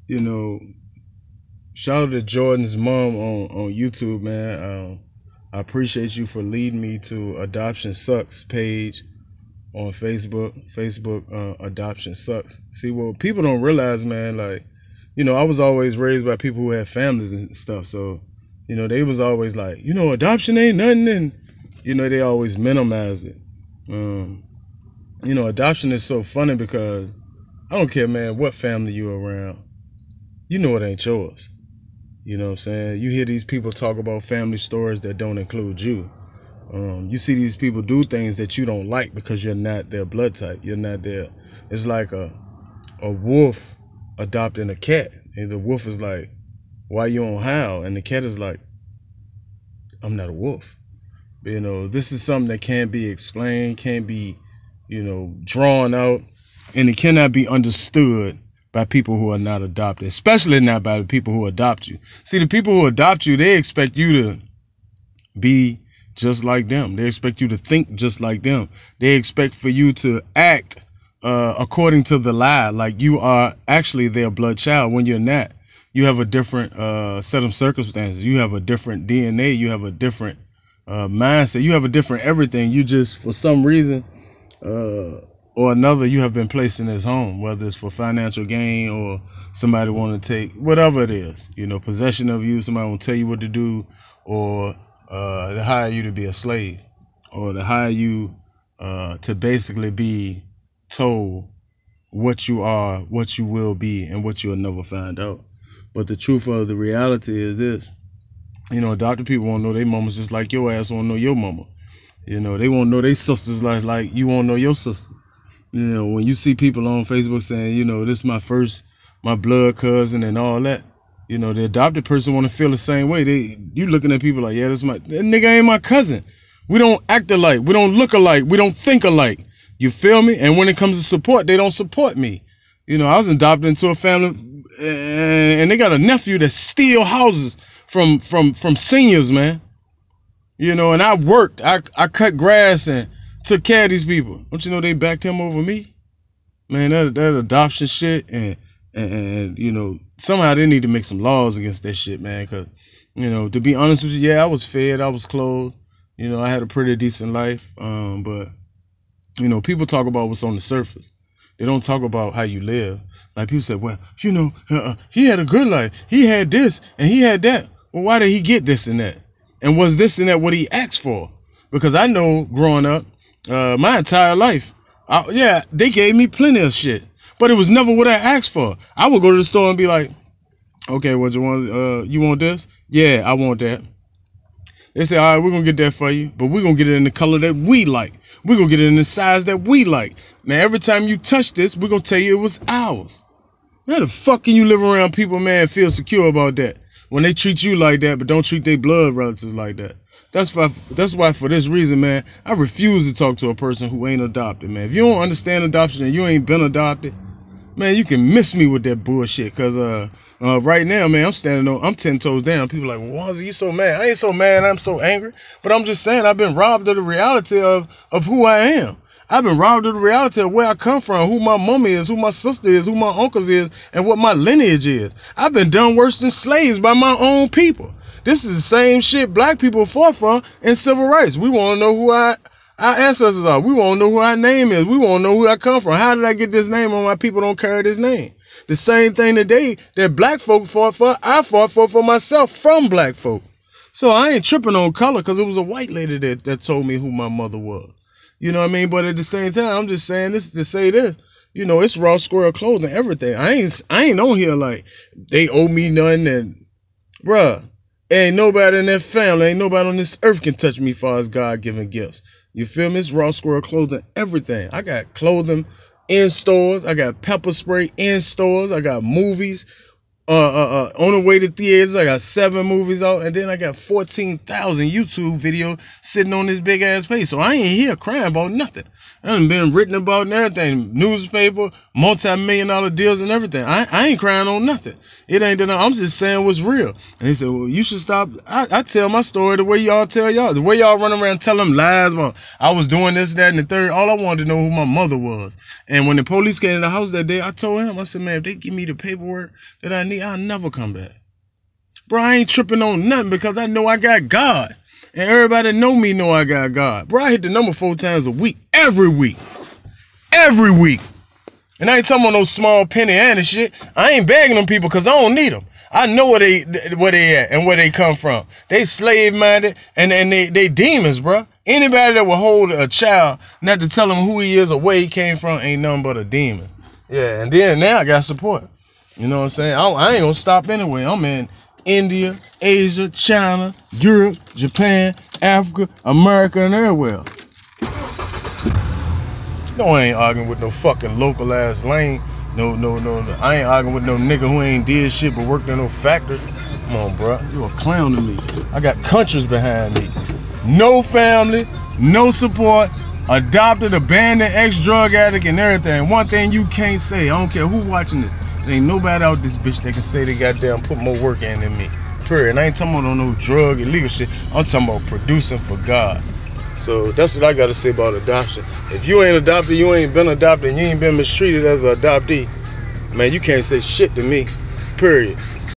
you know, shout out to Jordan's mom on YouTube, man. I appreciate you for leading me to Adoption Sucks page on Facebook. Adoption Sucks. See, what people don't realize, man, like, I was always raised by people who had families and stuff. So, they was always like, adoption ain't nothing. And, they always minimize it. Adoption is so funny because I don't care, man, what family you're around. It ain't yours. You know what I'm saying? You hear these people talk about family stories that don't include you. You see these people do things that you don't like because you're not their blood type. You're not their. It's like a wolf adopting a cat. And the wolf is like, why you don't howl? And the cat is like, I'm not a wolf. But, this is something that can't be explained, can't be, drawn out, and it cannot be understood by people who are not adopted, especially not by the people who adopt you. See, the people who adopt you, they expect you to be just like them. They expect you to think just like them. They expect for you to act according to the lie, like you are actually their blood child when you're not. You have a different set of circumstances. You have a different DNA. You have a different mindset. You have a different everything. You just, for some reason or another, you have been placed in this home, whether it's for financial gain or somebody want to take whatever it is, possession of you. Somebody want to tell you what to do, or to hire you to be a slave, or to hire you to basically be told what you are, what you will be, and what you'll never find out. But the truth of the reality is this. Adopted people won't know their mamas just like your ass won't know your mama. They won't know their sisters like you won't know your sister. When you see people on Facebook saying, this is my blood cousin and all that, the adopted person want to feel the same way. You looking at people like, yeah, that nigga ain't my cousin. We don't act alike. We don't look alike. We don't think alike. You feel me? And when it comes to support, they don't support me. I was adopted into a family and they got a nephew that steal houses from seniors, man. And I worked. I cut grass and took care of these people. Don't you know they backed him over me? Man, that adoption shit and somehow they need to make some laws against that shit, man. Cause, to be honest with you, yeah, I was fed, I was clothed, I had a pretty decent life. But people talk about what's on the surface. They don't talk about how you live. Like people say, well, he had a good life. He had this and he had that. Well, why did he get this and that? And was this and that what he asked for? Because I know growing up, my entire life, they gave me plenty of shit, but it was never what I asked for. I would go to the store and be like, okay, what you want? You want this? Yeah, I want that. They say, all right, we're going to get that for you, but we're going to get it in the color that we like. We're going to get it in the size that we like. Man, every time you touch this, we're going to tell you it was ours. How the fuck can you live around people, man, and feel secure about that when they treat you like that, but don't treat their blood relatives like that? That's why for this reason, man, I refuse to talk to a person who ain't adopted, man. If you don't understand adoption and you ain't been adopted, man, you can miss me with that bullshit. Cause right now, man, I'm 10 toes down. People are like, well, Wanzi, you so mad? I ain't so mad. I'm so angry. But I'm just saying, I've been robbed of the reality of who I am. I've been robbed of the reality of where I come from, who my mama is, who my sister is, who my uncles is, and what my lineage is. I've been done worse than slaves by my own people. This is the same shit black people fought for in civil rights. We want to know who our ancestors are. We want to know who our name is. We want to know who I come from. How did I get this name when my people don't carry this name? The same thing today that black folk fought for, I fought for myself from black folk. So I ain't tripping on color because it was a white lady that told me who my mother was. You know what I mean? But at the same time, I'm just saying this to say this. It's Raw Squirrel clothing, everything. I ain't on here like they owe me nothing and bruh. Ain't nobody in that family, ain't nobody on this earth can touch me as far as God-given gifts. You feel me? It's Raw Squirrel clothing, everything. I got clothing in stores. I got pepper spray in stores. I got movies, on the way to theaters. I got 7 movies out, and then I got 14,000 YouTube videos sitting on this big ass page. So I ain't here crying about nothing. I done been written about and everything, newspaper, multi-million-dollar deals and everything. I ain't crying on nothing. It ain't that. I'm just saying what's real. And he said, well, you should stop. I tell my story the way y'all tell y'all. The way y'all run around tell them lies about I was doing this, that, and the third. All I wanted to know who my mother was. And when the police came to the house that day, I told him, I said, man, if they give me the paperwork that I need, I'll never come back. Bro, I ain't tripping on nothing because I know I got God. And everybody that know me know I got God. Bro, I hit the number 4 times a week. Every week. Every week. And I ain't talking about no small penny and shit. I ain't begging them people because I don't need them. I know where they at and where they come from. They slave-minded and they demons, bro. Anybody that will hold a child not to tell him who he is or where he came from ain't nothing but a demon. Yeah, and then now I got support. You know what I'm saying? I ain't gonna stop anyway. I'm in India, Asia, China, Europe, Japan, Africa, America, and everywhere. No, I ain't arguing with no fucking local ass lane. No. I ain't arguing with no nigga who ain't did shit but worked in no factory. Come on, bro. You a clown to me. I got countries behind me. No family, no support, adopted, abandoned, ex-drug addict, and everything. One thing you can't say, I don't care who watching this, there ain't nobody out this bitch that can say they goddamn put more work in than me. Period. And I ain't talking about no drug, illegal shit. I'm talking about producing for God. So that's what I got to say about adoption. If you ain't adopted, you ain't been adopted, and you ain't been mistreated as an adoptee, man, you can't say shit to me. Period.